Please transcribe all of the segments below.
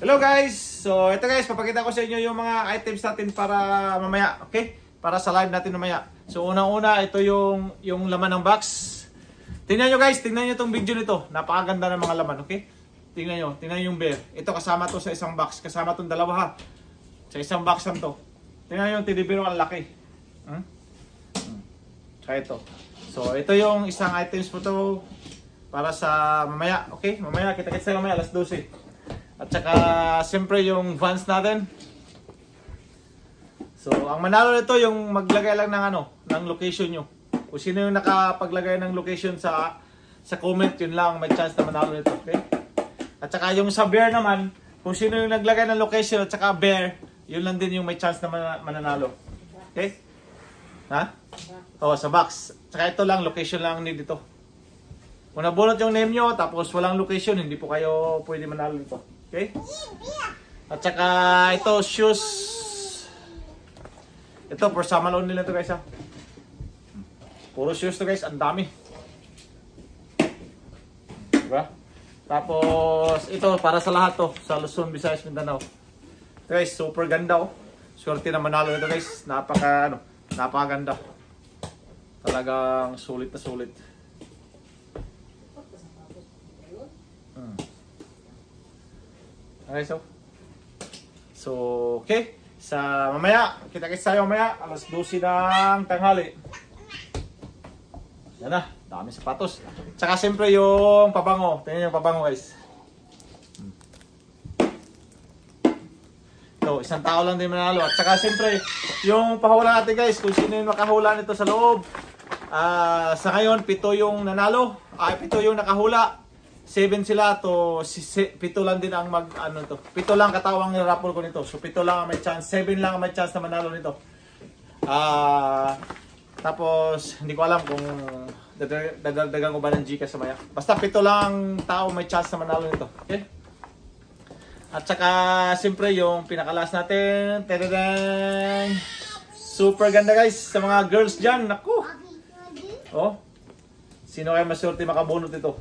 Hello guys! So ito guys, papakita ko sa inyo yung mga items natin para mamaya, okay? Para sa live natin mamaya. So unang-una, ito yung laman ng box. Tingnan nyo guys, tingnan nyo itong video nito. Napakaganda ng mga laman, okay? Tingnan nyo yung bear. Ito kasama to sa isang box. Kasama tong dalawa ha. Sa isang box lang to. Tingnan nyo yung teddy bear, ang laki. Tsaka ito. So ito yung isang items po to para sa mamaya, okay? Mamaya, kita-kits tayo mamaya, alas 12. At saka, siyempre yung Vans natin. So, ang manalo nito yung maglagay lang ng ng location nyo. Kung sino yung nakapaglagay ng location sa comment, yun lang may chance na manalo nito, okay? At saka yung sa bear naman, kung sino yung naglagay ng location at saka bear, yun lang din yung may chance na mananalo. Okay? Ha? Oo, sa box. Saka ito lang, location lang need dito. Kung nabunot yung name nyo, tapos walang location, hindi po kayo pwede manalo dito. Okay? At saka ito, shoes. Ito, for summer only nila to guys ha. Puro shoes to guys, ang dami. Diba? Tapos, ito, para sa lahat to. Sa Luzon, Visayas, Mindanao. Ito guys, super ganda oh. Swerte na manalo nito guys. Napakaganda. Talagang sulit na sulit. Okay, so okay. Sa mamaya, kita-kits tayo mamaya, alas 12 ng tanghali. Yan na, dami sapatos. Tsaka siyempre yung pabango. Tingnan yung pabango guys. Ito, isang tao lang din manalo. At saka siyempre, yung pahula natin guys, kung sino yung makahula nito sa loob. Sa ngayon, 7 yung nanalo. 7 yung nakahula. 7 sila to 7 lang din ang 7 lang katawang nirapol ko nito. So 7 lang ang may chance, 7 lang ang may chance na manalo nito. Tapos hindi ko alam kung dadagdagan ko ba ng Gcash sa maya. Basta 7 lang ang tao may chance na manalo nito. Okay? At saka siyempre yung pinakalas natin. Tadadang! Super ganda guys sa mga girls dyan. Naku! Oh. Sino kayo maswerte makabunot ito?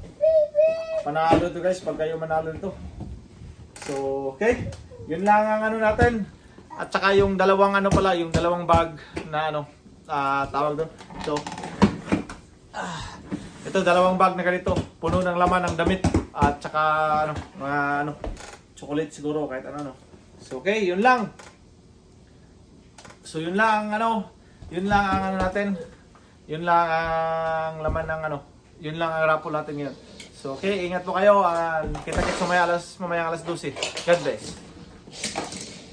Panalo to guys pag kayo manalo nito. So, okay. Yun lang ang natin. At saka yung dalawang yung dalawang bag na tawag doon. So, ito dalawang bag na ganito, puno ng laman ng damit at saka mga chocolate siguro kahit So, okay, yun lang. So, yun lang yun lang ang natin. Yun lang ang laman ng yun lang ang raffle natin ngayon. So, okay, ingat po kayo. Kita-kits mamaya alas 12. God bless.